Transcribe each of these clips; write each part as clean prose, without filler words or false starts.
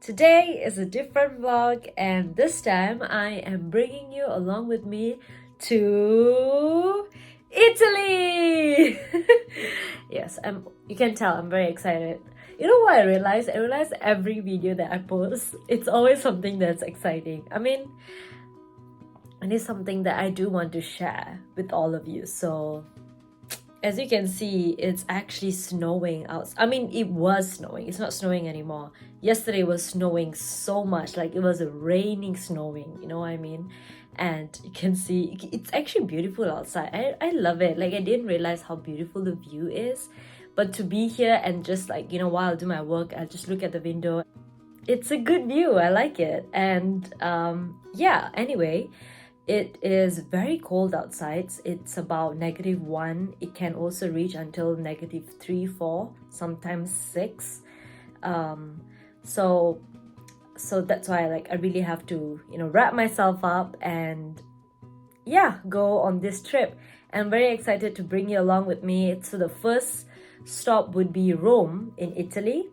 Today is a different vlog, and this time I am bringing you along with me to Italy. Yes, you can tell I'm very excited. You know what I realized? I realized every video that I post, it's always something that's exciting. And it's something that I do want to share with all of you. So as you can see, it's actually snowing out. It was snowing. It's not snowing anymore. Yesterday was snowing so much, like it was raining snowing, you know what I mean? And you can see it's actually beautiful outside. I love it. Like, I didn't realize how beautiful the view is, but to be here and just like, while I do my work, I just look at the window. It's a good view. I like it. And yeah, anyway, it is very cold outside. It's about -1. It can also reach until -3, 4, sometimes 6. So that's why I really have to wrap myself up and yeah, go on this trip. I'm very excited to bring you along with me. So the first stop would be Rome in Italy,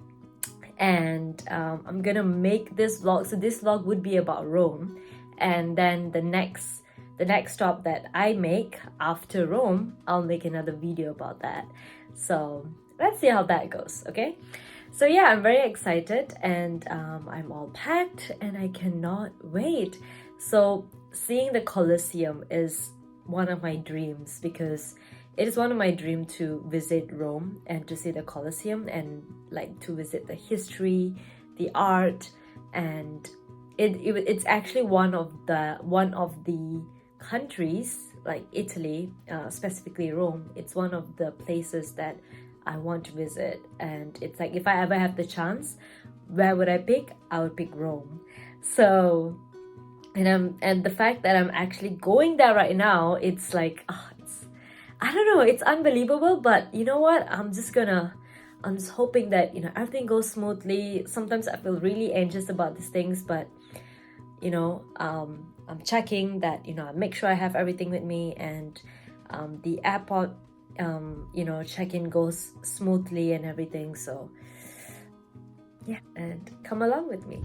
and I'm gonna make this vlog. So this vlog would be about Rome, and then the next stop that I make after Rome, I'll make another video about that. So let's see how that goes. Okay, so yeah, I'm very excited, and I'm all packed and I cannot wait. So seeing the Colosseum is one of my dreams, because it is one of my dreams to visit Rome and to see the Colosseum and like to visit the history, the art, and it's actually one of the countries, like Italy, specifically Rome. It's one of the places that I want to visit, and it's like, if I ever have the chance, where would I pick? I would pick Rome. So and the fact that I'm actually going there right now, it's like, I don't know, it's unbelievable. But you know what, I'm just hoping that everything goes smoothly. Sometimes I feel really anxious about these things, but I'm checking that I make sure I have everything with me, and the airport check-in goes smoothly and everything. So yeah, and come along with me.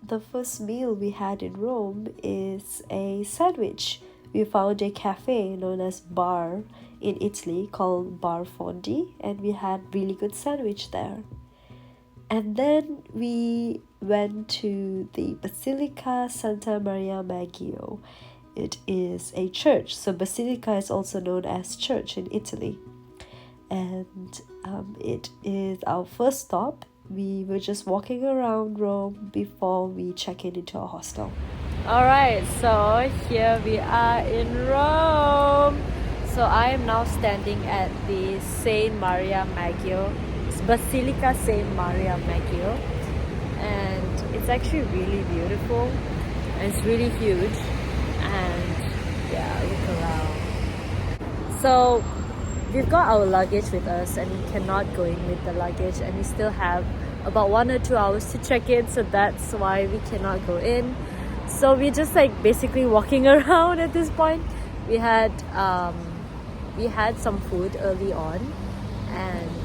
The first meal we had in Rome is a sandwich. We found a cafe known as Bar in Italy called Bar FONDI, and we had really good sandwich there. And then we went to the Basilica Santa Maria Maggiore. It is a church, so Basilica is also known as church in Italy. And it is our first stop. We were just walking around Rome before we check into our hostel. Alright, so here we are in Rome. So I am now standing at the Saint Maria Maggiore. It's Basilica Saint Maria Maggiore. And it's actually really beautiful. And it's really huge. And yeah, look around. So we've got our luggage with us, and we cannot go in with the luggage, and we still have about 1 or 2 hours to check in, so that's why we cannot go in. So we're just like basically walking around at this point. We had some food early on, and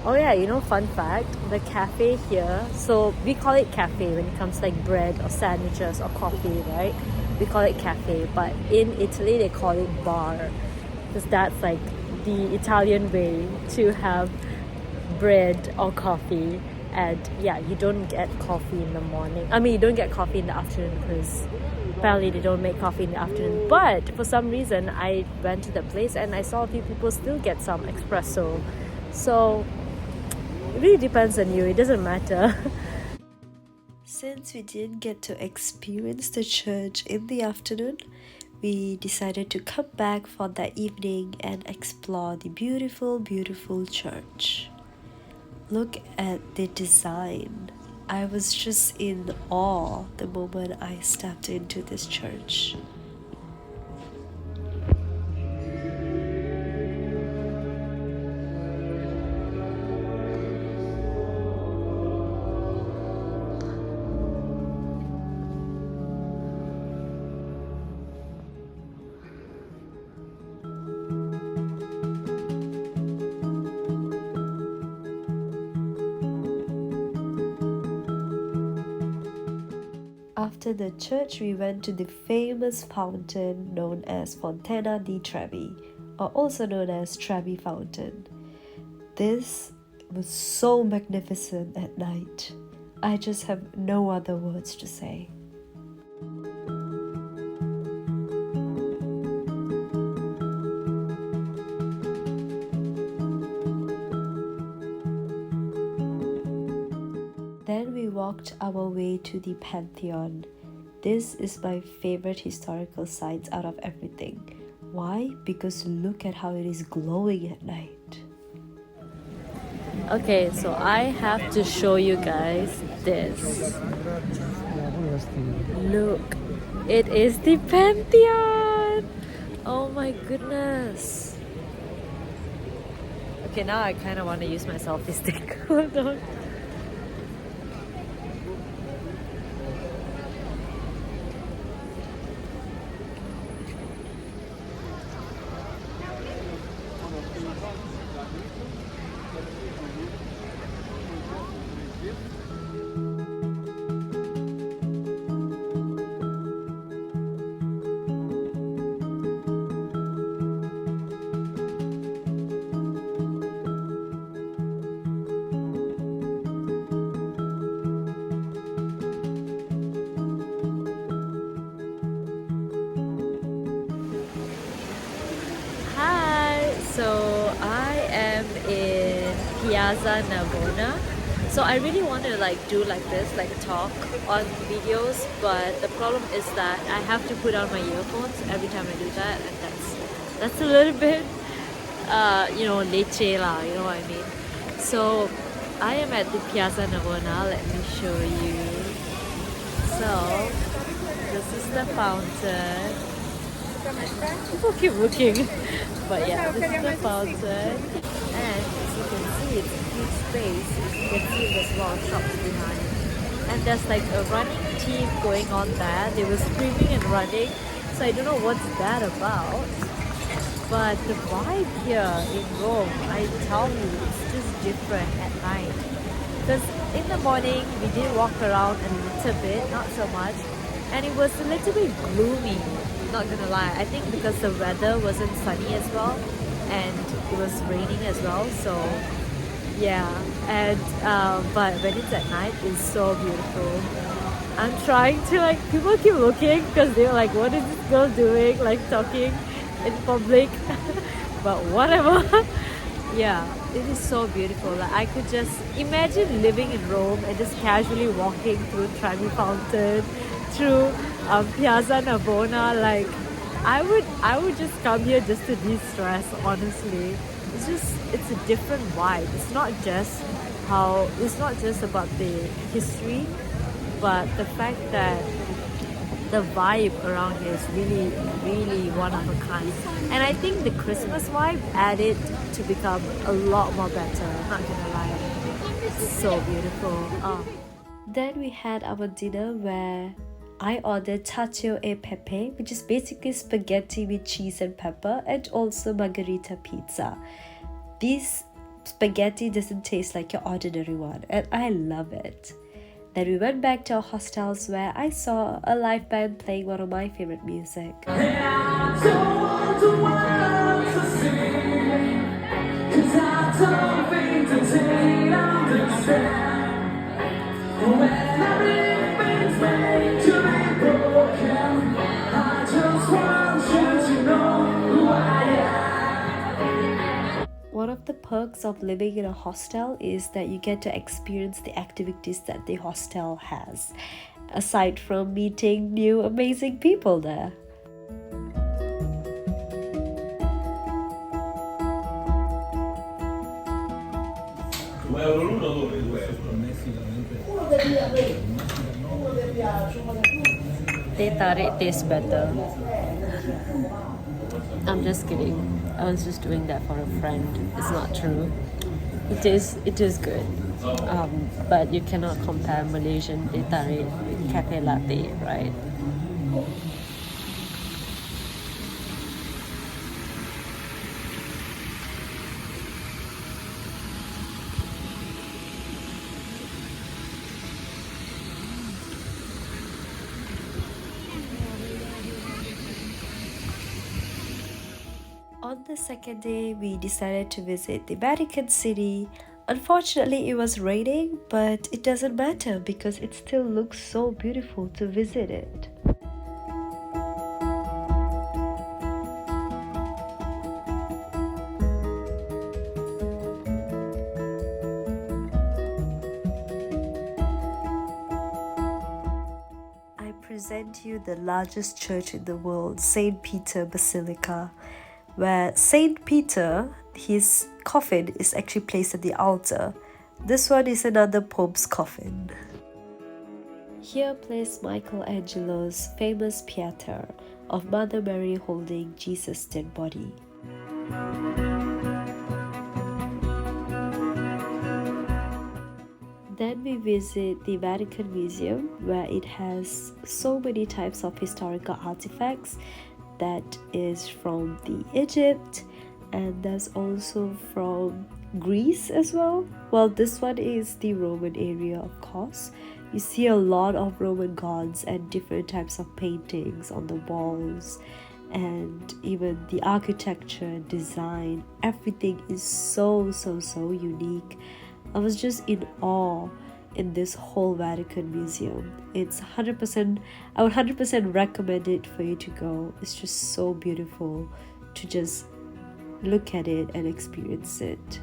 oh yeah, fun fact, the cafe here, so we call it cafe when it comes to like bread or sandwiches or coffee, right? We call it cafe, but in Italy they call it bar, because that's like the Italian way to have bread or coffee. And yeah, you don't get coffee in the morning. You don't get coffee in the afternoon, because apparently they don't make coffee in the afternoon. But for some reason, I went to the place and I saw a few people still get some espresso. So it really depends on you. It doesn't matter. Since we didn't get to experience the church in the afternoon, we decided to come back for that evening and explore the beautiful, beautiful church. Look at the design. I was just in awe the moment I stepped into this church. after the church, we went to the famous fountain known as Fontana di Trevi, or also known as Trevi Fountain. This was so magnificent at night. I just have no other words to say. Then we walked our way to the Pantheon. This is my favorite historical sites out of everything. Why? Because look at how it is glowing at night. Okay, so I have to show you guys this. Look, it is the Pantheon! Oh my goodness. Okay, now I kind of want to use my selfie stick. Hold on. So I am in Piazza Navona. So I really want to do like this, like talk on videos, but the problem is that I have to put on my earphones every time I do that, and that's a little bit lecce lah, you know what I mean? So I am at the Piazza Navona. Let me show you. So this is the fountain. People keep looking, but yeah, this is the fountain, and as you can see, it's a huge space. As you can see, there's a lot of shops behind, and there's like a running team going on there. They were screaming and running, so I don't know what's that about. But the vibe here in Rome, I tell you, it's just different at night. Because in the morning, we did walk around a little bit, not so much, and it was a little bit gloomy. Not gonna lie, I think because the weather wasn't sunny as well, and it was raining as well, so yeah. And but when it's at night, it's so beautiful. I'm trying to people keep looking because they're like, what is this girl doing, talking in public? But whatever. Yeah, it is so beautiful. I could just imagine living in Rome and just casually walking through Trevi Fountain, through Piazza Navona. I would just come here just to de-stress, honestly. It's a different vibe. It's not just about the history, but the fact that the vibe around here is really, really one of a kind. And I think the Christmas vibe added to become a lot more better, not gonna lie. It's so beautiful. Then we had our dinner where I ordered cacio e pepe, which is basically spaghetti with cheese and pepper, and also margherita pizza. This spaghetti doesn't taste like your ordinary one, and I love it. Then we went back to our hostels where I saw a live band playing one of my favorite music. One of the perks of living in a hostel is that you get to experience the activities that the hostel has, aside from meeting new amazing people there. Teh tarik tastes better. I'm just kidding. I was just doing that for a friend. It's not true. It is good. But you cannot compare Malaysian teh tarik cafe latte, right? On the second day, we decided to visit the Vatican City. Unfortunately, it was raining, but it doesn't matter because it still looks so beautiful to visit it. I present you the largest church in the world, St. Peter Basilica, where St. Peter, his coffin is actually placed at the altar. This one is another Pope's coffin. Here plays Michelangelo's famous Pieta of Mother Mary holding Jesus' dead body. Then we visit the Vatican Museum, where it has so many types of historical artifacts that is from the Egypt, and there's also from Greece as well. Well, this one is the Roman area, of course. You see a lot of Roman gods and different types of paintings on the walls, and even the architecture, design, everything is so unique. I was just in awe in this whole Vatican Museum. It's 100%, I would 100% recommend it for you to go. It's just so beautiful to just look at it and experience it.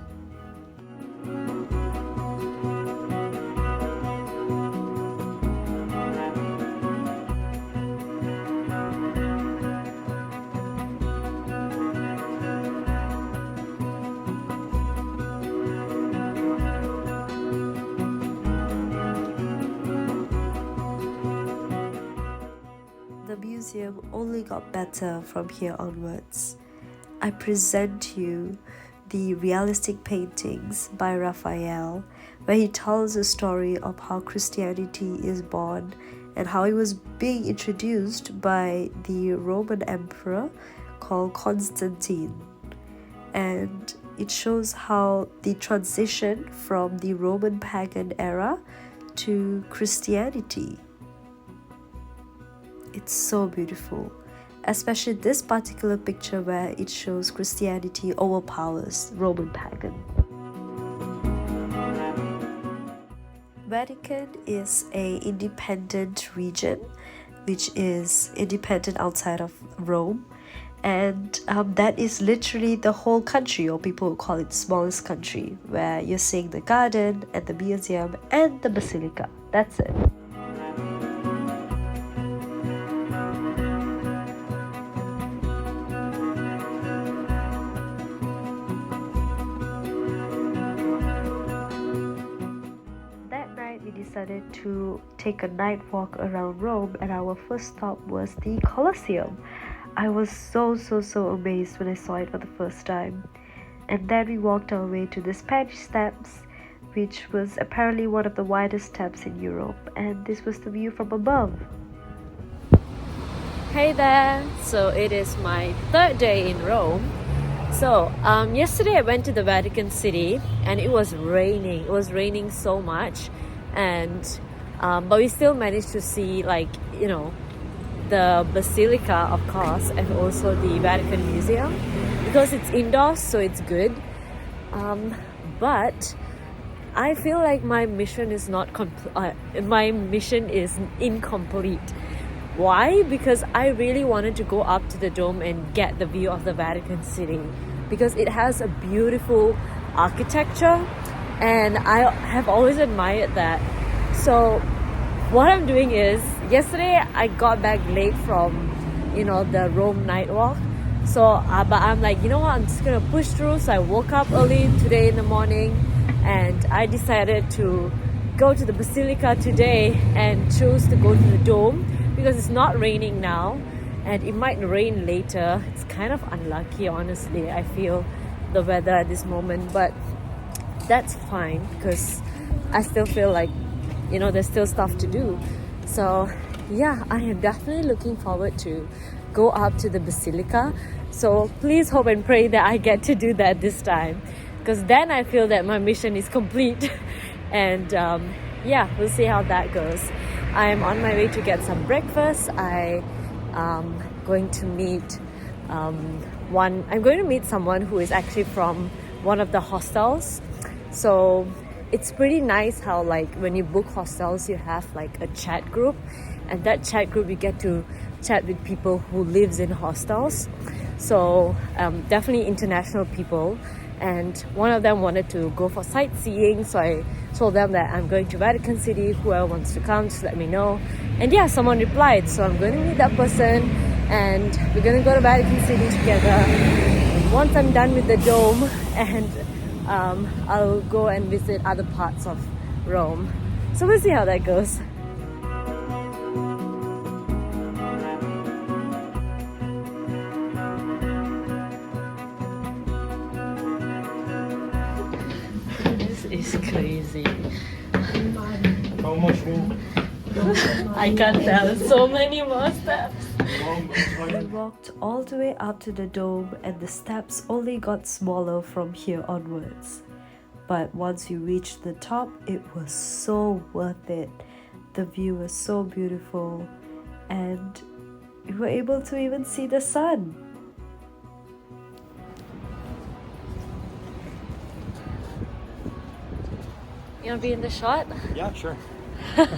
The museum only got better from here onwards. I present you the realistic paintings by Raphael, where he tells a story of how Christianity is born and how it was being introduced by the Roman emperor called Constantine. And it shows how the transition from the Roman pagan era to Christianity. It's so beautiful, especially this particular picture where it shows Christianity overpowers Roman pagan. Vatican is an independent region, which is independent outside of Rome, and that is literally the whole country, or people would call it smallest country, where you're seeing the garden and the museum and the basilica. That's it. We decided to take a night walk around Rome, and our first stop was the Colosseum. I was so amazed when I saw it for the first time. And then we walked our way to the Spanish Steps, which was apparently one of the widest steps in Europe, and this was the view from above. Hey there! So it is my third day in Rome. So yesterday I went to the Vatican City and it was raining. It was raining so much, and but we still managed to see, like, you know, the Basilica, of course, and also the Vatican Museum, because it's indoors, so it's good. But I feel like my mission is not my mission is incomplete. Why? Because I really wanted to go up to the dome and get the view of the Vatican City, because it has a beautiful architecture and I have always admired that. So what I'm doing is, yesterday I got back late from, you know, the Rome night walk. So but I'm like, you know what, I'm just gonna push through. So I woke up early today in the morning and I decided to go to the Basilica today and chose to go to the dome because it's not raining now and it might rain later. It's kind of unlucky, honestly, I feel, the weather at this moment, but that's fine because I still feel like, you know, there's still stuff to do. So yeah, I am definitely looking forward to go up to the Basilica. So please hope and pray that I get to do that this time, because then I feel that my mission is complete. And yeah, we'll see how that goes. I am on my way to get some breakfast. I am going to meet I'm going to meet someone who is actually from one of the hostels. So it's pretty nice how like when you book hostels, you have like a chat group, and that chat group you get to chat with people who lives in hostels. So definitely international people, and one of them wanted to go for sightseeing, so I told them that I'm going to Vatican City, whoever wants to come just let me know. And yeah, someone replied, so I'm going to meet that person and we're going to go to Vatican City together. And once I'm done with the dome, and I'll go and visit other parts of Rome. So we'll see how that goes. This is crazy. How much more? I can't tell. So many more steps. We walked all the way up to the dome, and the steps only got smaller from here onwards. But once you reached the top, it was so worth it. The view was so beautiful, and we were able to even see the sun. You want to be in the shot? Yeah, sure. This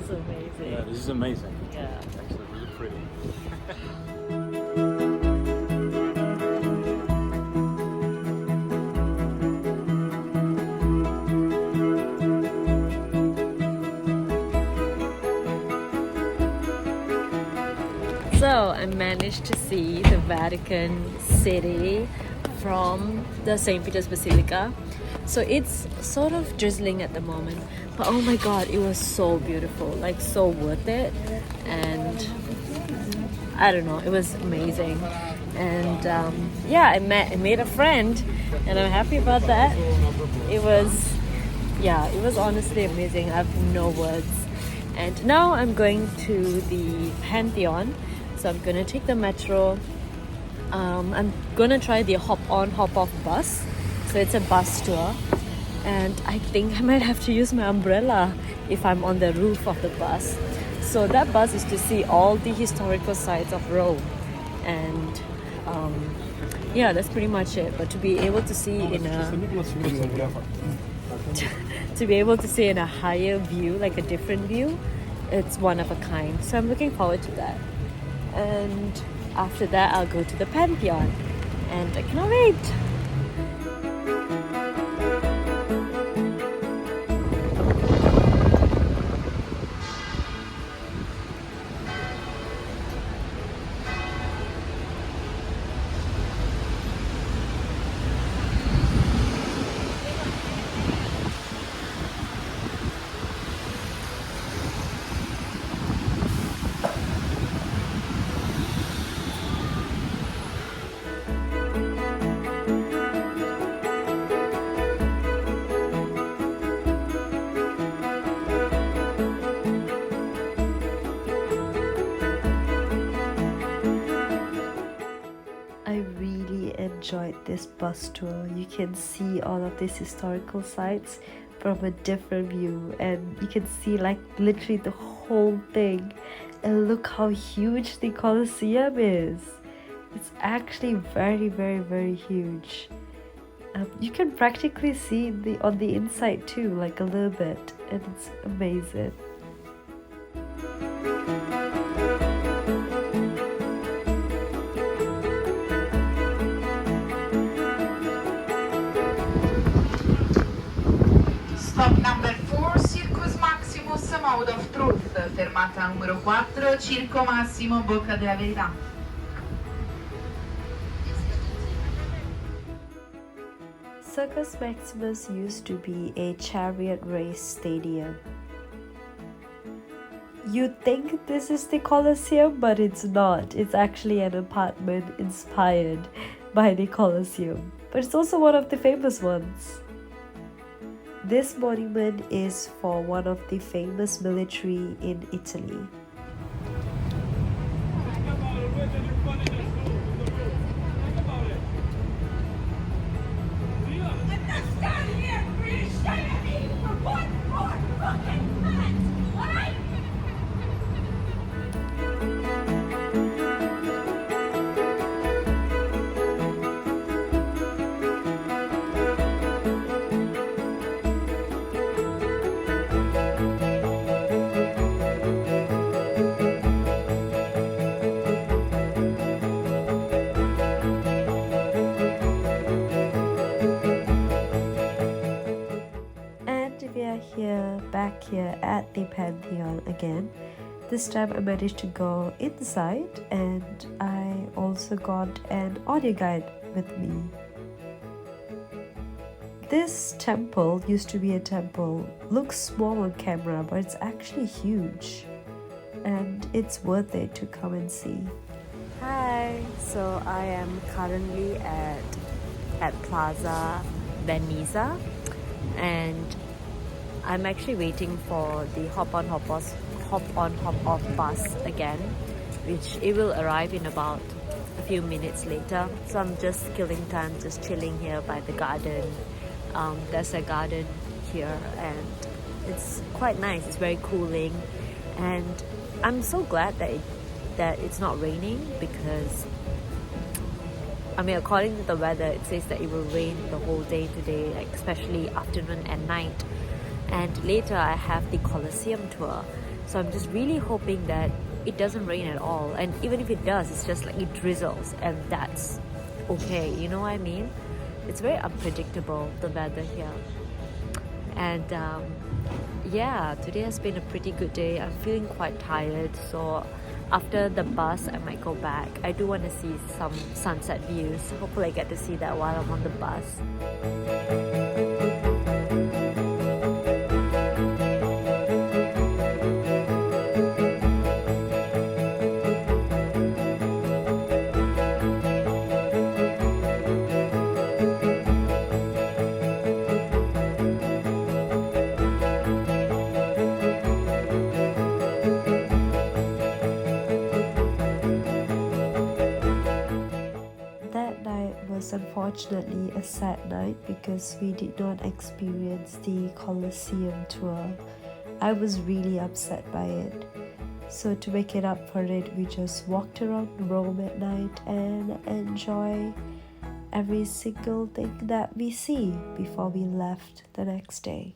is amazing. Yeah, this is amazing. Yeah. It's actually really pretty. So I managed to see the Vatican City from the St. Peter's Basilica. So it's sort of drizzling at the moment, but oh my god, it was so beautiful, like so worth it. And I don't know, it was amazing. And yeah, I made a friend, and I'm happy about that. It was honestly amazing. I have no words. And now I'm going to the Pantheon, so I'm gonna take the metro. I'm gonna try the hop-on, hop-off bus. So it's a bus tour, and I think I might have to use my umbrella if I'm on the roof of the bus. So that bus is to see all the historical sites of Rome, and yeah, that's pretty much it. But to be able to see in a higher view, like a different view, it's one of a kind. So I'm looking forward to that. And after that, I'll go to the Pantheon, and I cannot wait. Enjoyed this bus tour. You can see all of these historical sites from a different view, and you can see like literally the whole thing. And look how huge the Colosseum is. It's actually very, very, very huge. You can practically see on the inside too, like a little bit, and it's amazing. Stop number 4, Circus Maximus, Mode of Truth. Fermata numero 4, Circo Massimo, Bocca della Verità. Circus Maximus used to be a chariot race stadium. You'd think this is the Colosseum, but it's not. It's actually an apartment inspired by the Colosseum, but it's also one of the famous ones. This monument is for one of the famous military in Italy. back here at the Pantheon again. This time I managed to go inside, and I also got an audio guide with me. This temple used to be a temple. Looks small on camera, but it's actually huge, and it's worth it to come and see. Hi, so I am currently at Plaza Veneza, and I'm actually waiting for the hop on hop off bus again, which it will arrive in about a few minutes later. So I'm just killing time, just chilling here by the garden. There's a garden here and it's quite nice. It's very cooling, and I'm so glad that it's not raining, because I mean, according to the weather, it says that it will rain the whole day today, like especially afternoon and night. And later I have the Colosseum tour, so I'm just really hoping that it doesn't rain at all, and even if it does, it's just like it drizzles, and that's okay, you know what I mean? It's very unpredictable, the weather here. And yeah, today has been a pretty good day. I'm feeling quite tired, so after the bus I might go back. I do want to see some sunset views. Hopefully I get to see that while I'm on the bus. Unfortunately a sad night, because we did not experience the Colosseum tour. I was really upset by it. So to make it up for it, we just walked around Rome at night and enjoy every single thing that we see before we left the next day.